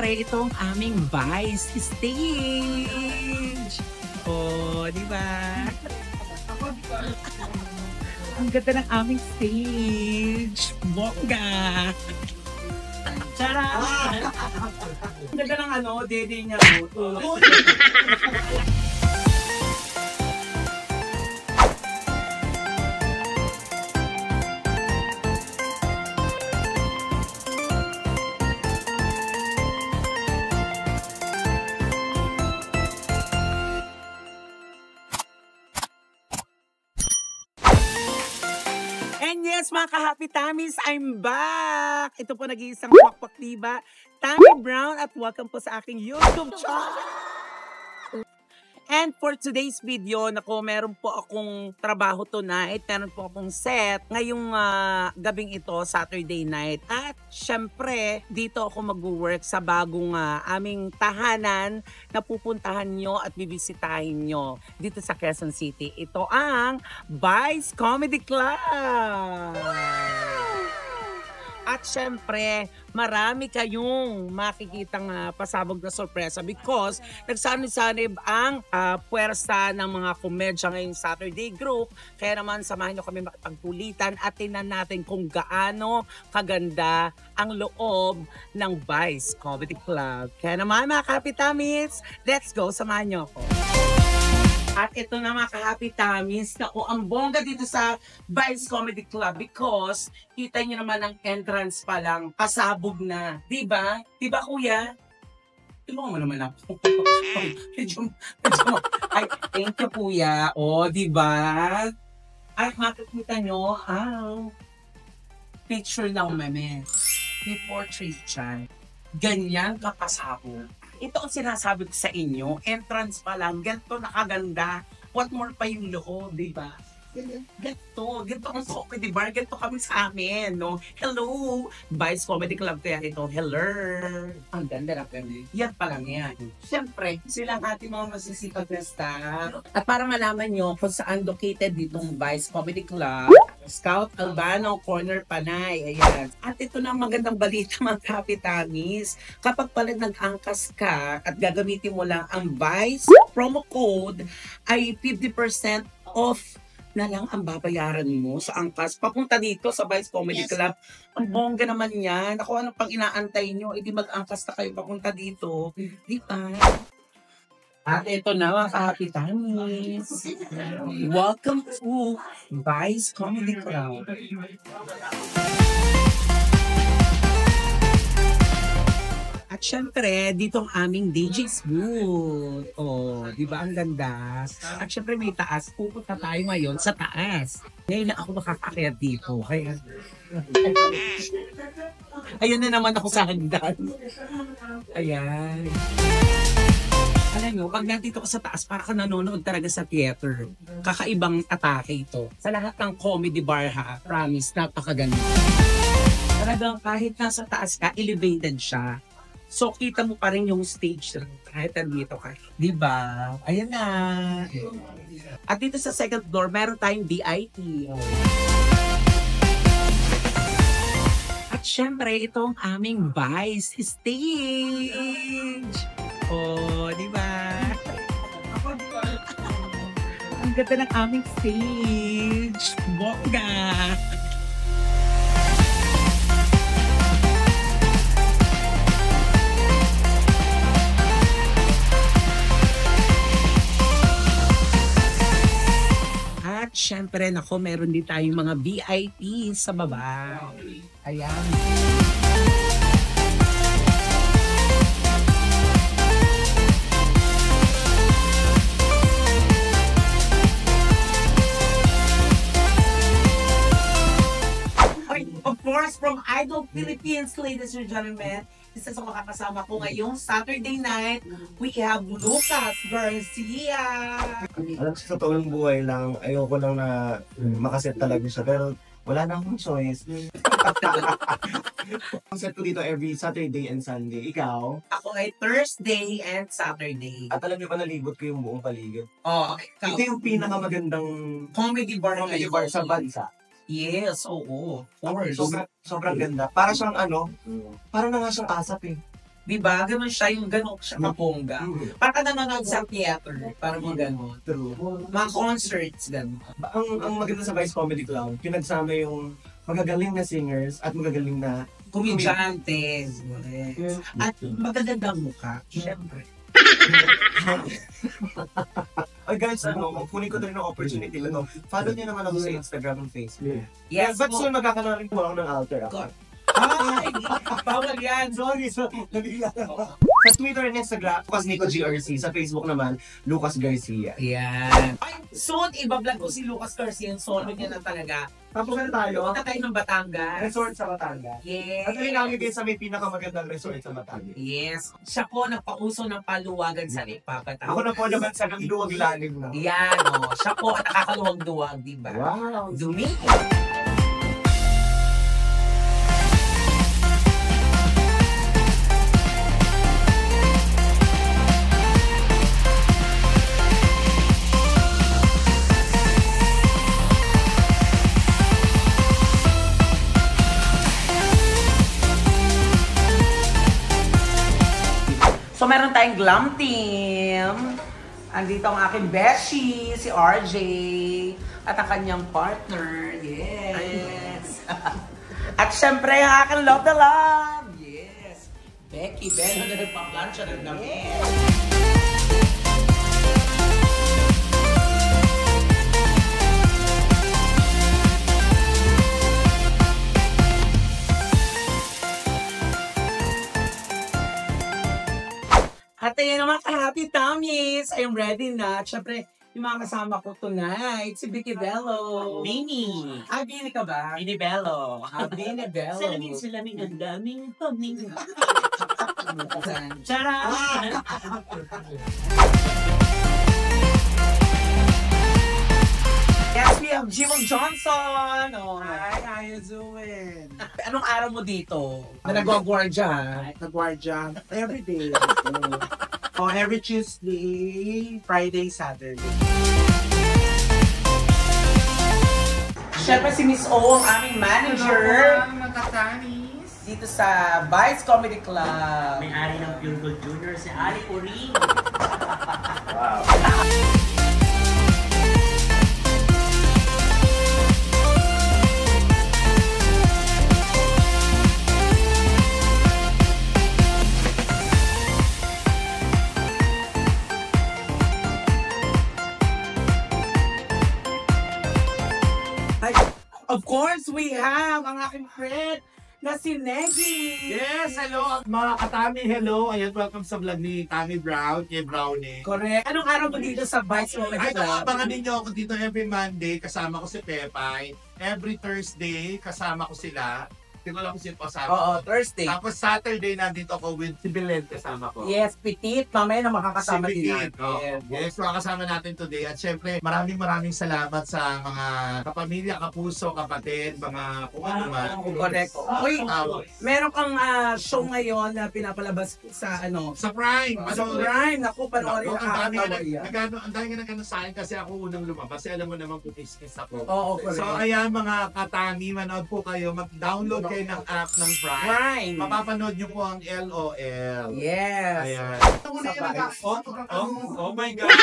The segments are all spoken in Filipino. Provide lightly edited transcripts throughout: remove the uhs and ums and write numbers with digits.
syempre, itong aming Vice stage. Oh, di ba? Ang ganda ng aming stage. Bongga! Tara! Ang ganda ng dede niya. And yes, mga ka-Happy Tamis, I'm back! Ito po nag-iisang pakpak diba, Tammy Brown, at welcome po sa aking YouTube channel! And for today's video, meron po akong trabaho tonight, meron po akong set ngayong gabing ito, Saturday night. At syempre, dito ako mag-work sa bagong aming tahanan na pupuntahan nyo at bibisitahin nyo dito sa Quezon City. Ito ang Vice Comedy Club! At syempre, marami kayong makikitang pasabog na sorpresa because nagsanib-sanib ang puwersa ng mga komedya ngayong Saturday group. Kaya naman, samahan nyo kami makipagkulitan at tingnan natin kung gaano kaganda ang loob ng Vice Comedy Club. Kaya naman, mga ka-Happy Tamis, let's go, samahan nyo ako. At ito na, mga ka-Happy Tamis, ang bongga dito sa Vice Comedy Club because kita nyo naman ang entrance pa lang, pasabog na. Diba? Diba, kuya? Tulungan mo naman ako. Ay, thank you, kuya. O, diba? Ay, makikita nyo ang picture ng meme. May portrait siya. Ganyan kapasabog. Ito ang sinasabi ko sa inyo, entrance pa lang, ganito nakaganda. What more pa yung loob, di ba? Ganito ang comedy bar, ganito kami sa amin, no? Hello, Vice Comedy Club kaya ito, hello. Ang ganda na kami. Yan pa lang yan. Siyempre, silang ating mga masisipag na staff. At para malaman nyo kung saan located ditong Vice Comedy Club, Scout Albano, Corner Panay, ayan. At ito na ang magandang balita, mga Happy Tamis. Kapag pala nag-angkas ka at gagamitin mo lang ang Vice promo code, ay 50% off na lang ang babayaran mo sa angkas. Papunta dito sa Vice Comedy Club. Ang bongga naman yan. Ako, ano pang inaantay nyo? Di mag-angkas na kayo papunta dito. Di ba? At ito na, mga ka-Happy Tamis. Welcome to Vice Comedy Club. At syempre, dito ang aming DJ's booth. Oh, di ba ang ganda? At syempre may taas. Pupunta tayo ngayon sa taas. Ngayon na ako makakakyat dito. Kaya... Ayun na naman ako sa hagdan. Ayan. Alam nyo, pag nandito ka sa taas, para ka nanonood talaga sa theater. Kakaibang atake ito. Sa lahat ng comedy bar ha, promise, napakaganda. Talagang kahit nasa taas ka, elevated siya. So, kita mo pa rin yung stage kahit nandito ka. Diba? Ayan na. At dito sa second floor, meron tayong VIP. At syempre, ito ang aming Vice stage. Oh, di ba? Ang ganda ng aming stage. Bongga! At syempre, meron din tayong mga VIP sa baba. Ayan. Of course, from Idol Philippines, ladies and gentlemen, isa sa makakasama ko ngayong Saturday night, we have Lucas Garcia. Alam sa totoong buhay lang, ayoko lang na makaset talaga siya, pero wala na akong choice. Ang set ko dito every Saturday and Sunday. Ikaw? Ako ay Thursday and Saturday. At alam niyo ba, nalibot ko yung buong paligid. Oh, ikaw. Ito yung pinakamagandang Comedy bar sa bansa. Yes, oo. Sobrang ganda. Para siyang parang na nga siyang asap eh. Diba? Ganun siya, yung ganun siya kapongga. Parang nanonood sa theater, parang mga ganun. True. Mga concerts, ganun. Ang maganda sa Vice Comedy Club, pinagsama yung magagaling na singers at magagaling na Komedyante. Yes. At magagandang mukha, syempre. Ay guys, kunin ko na rin ng opportunity na to. Follow niyo naman ako sa Instagram and Facebook. Yes, But po. soon magkakaroon rin po ako ng alter account. Ay, bawal yan. Sorry. Sa Twitter and Instagram, Lucas Nico GRC. Sa Facebook naman, Lucas Garcia. Yan. Ay, soon, ibablog ko si Lucas Garcia, yung solo niya na talaga. Tapos na tayo, Punta tayo ng Batangas. resort sa Batangas. Yes. At rin namin din sa may pinakamagandang resort sa Batangas. Yes. Siya po nagpauso ng paluwagan sa Ipapataw. Ako na po naman sa luwag lalim na. Yan, oh. Siya po ang nakakaluwag-duwag, di ba? Wow! Dumi. So, meron tayong glam team. Andito ang aking beshi, si RJ. At ang kanyang partner. Yes. At syempre, ang aking love the love. Yes. Becky, Beno na nagpa-plancha ng damit. At ayan naman ka-happy tummies! I'm ready na. At syempre, yung mga kasama ko tonight, si Vicky Bello. Mini! Bini ka ba? Mini Bello! Bini Bello. Salamin ang daming humming. Saan? Charot! Yes, we have Jimon Johnson! Oh. Hi, how you doing? Anong araw mo dito? Na nagwagwardya? Nagwardya every day. Oh, every Tuesday, Friday, Saturday. Siyempre si Miss O, ang aming manager Matatanis. dito sa Vice Comedy Club. May-ari ng Pure Gold Junior, si Ali Puring. Of course, we have ang aking friend na si Negi. Yes, hello mga katami, hello. Ayan, welcome sa vlog ni Tammy Brown, kay Brownie. Correct. Anong araw mo dito sa Vice Comedy Ay, Club? abangan ninyo ako dito every Monday, kasama ko si Pepay. Every Thursday, kasama ko sila. Tingnan lang kung sino kasama. Oo, Thursday. Tapos Saturday, nandito ako with si Belen, kasama ko. Yes, Petit. Mamaya na makakasama din Syndicate, natin. Yes, makakasama natin today. At syempre, maraming salamat sa mga kapamilya, kapuso, kapatid, mga kung ano man. Correct. Uy, meron kang show ngayon na pinapalabas sa ano? Sa Prime! Sa Prime. Naku, panoorin Ang dami nakakatawa yan. ang dami nga nagano sa akin kasi ako unang lumabas. Kasi alam mo naman business ako. Oo, correct. So ayan mga katami, manood po kayo. Mag-download kayo ng app ng Prime. Prime. Mapapanood nyo po ang LOL. Yes. Ayan. Oh my God!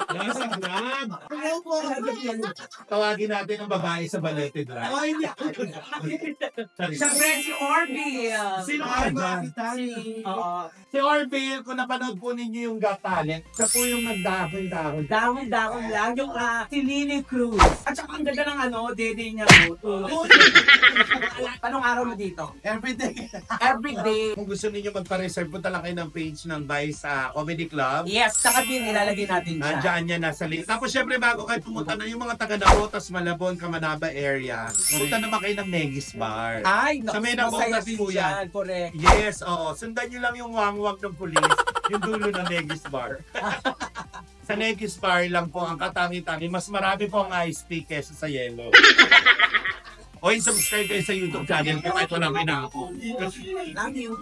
Nasa grab! Tawagin natin ang babae sa Balete Drive. Ay, Siyempre si Orville. Sino ka ba? Si Orville, kung napanood po ninyo yung Got Talent, siya po yung nagdahon-dahon. Dahon-dahon lang yung si Lily Cruz. At saka ang ganda ng dede niya. Anong araw mo dito? Everyday. Every day. Kung gusto niyo magpa-reserve, punta lang kayo ng page ng Vice Comedy Club. Yes, saka din nilalagay natin siya. Nandiyan yan, nasa link. Tapos syempre bago kayo pumunta na yung mga taga Nabotas, Malabon, Kamanaba area, punta naman kayo ng Negis Bar. Ay, Sa may masaya nabotas din po yan. dyan. Correct. Yes, oo. Sundan nyo lang yung wangwang ng pulis, yung dulo ng Negis Bar. Sa Negis Bar lang po ang katangi-tangi. Mas marami po ang iced tea kesa sa yellow. O subscribe kayo sa YouTube channel ko. Ito lang na ako. Love you.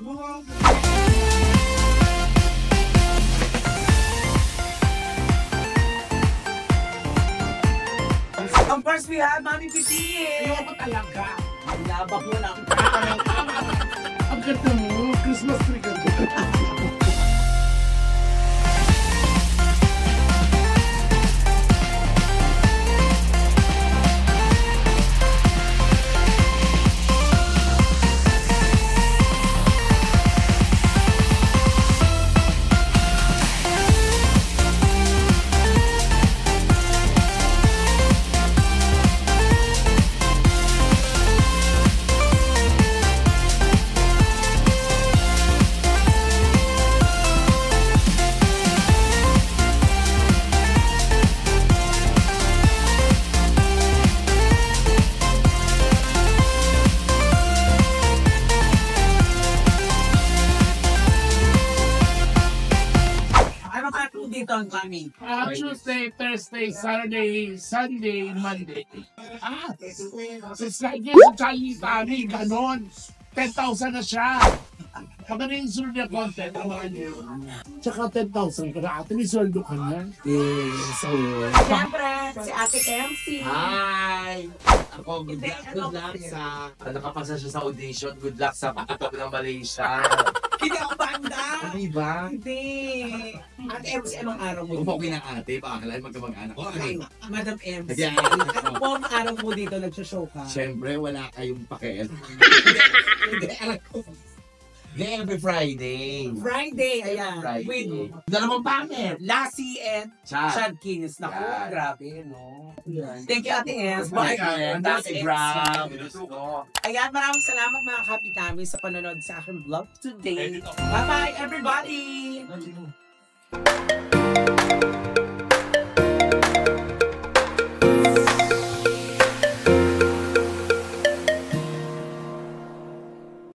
Of course, we have Mami Pipi. Ayoko talaga. Ang labak mo lang. ganda mo. Christmas tree ka dyan. Ano ka po dito ang kami? Tuesday, Thursday, Saturday, Sunday, Monday. Subscribe niya sa Charlie Tani, ganon. 10,000 na siya. Pag ano yung sunod niya content, abangan niyo. Tsaka 10,000 ka na ate, may sweldo ka niya. So, Siyempre, si Ate MC. Hi! Ako, good luck sa... Nakapasa siya sa audition. Good luck sa pagkatapos ng Malaysia. hindi ako banda. Ano ba? Hindi. Ate MC, anong araw mo? Umuwi ng ate, pakakalain magkamag-anak. Okay. Madam MC. Ayan. Ano po ang araw mo dito nag-show ka? Siyempre, wala kayong pakialam. Hindi, alam ko. Hindi, every Friday. Friday, ayan. Friday. With Dalawang pangit. Lassie and Chad. Chad Kinis. Naku, Yan. grabe, no? Thank you, Ate MC. Bye, And Ate that's Bram. MC. Ayan, maraming salamat mga kapitami sa panonood sa aking vlog today. Bye-bye, everybody!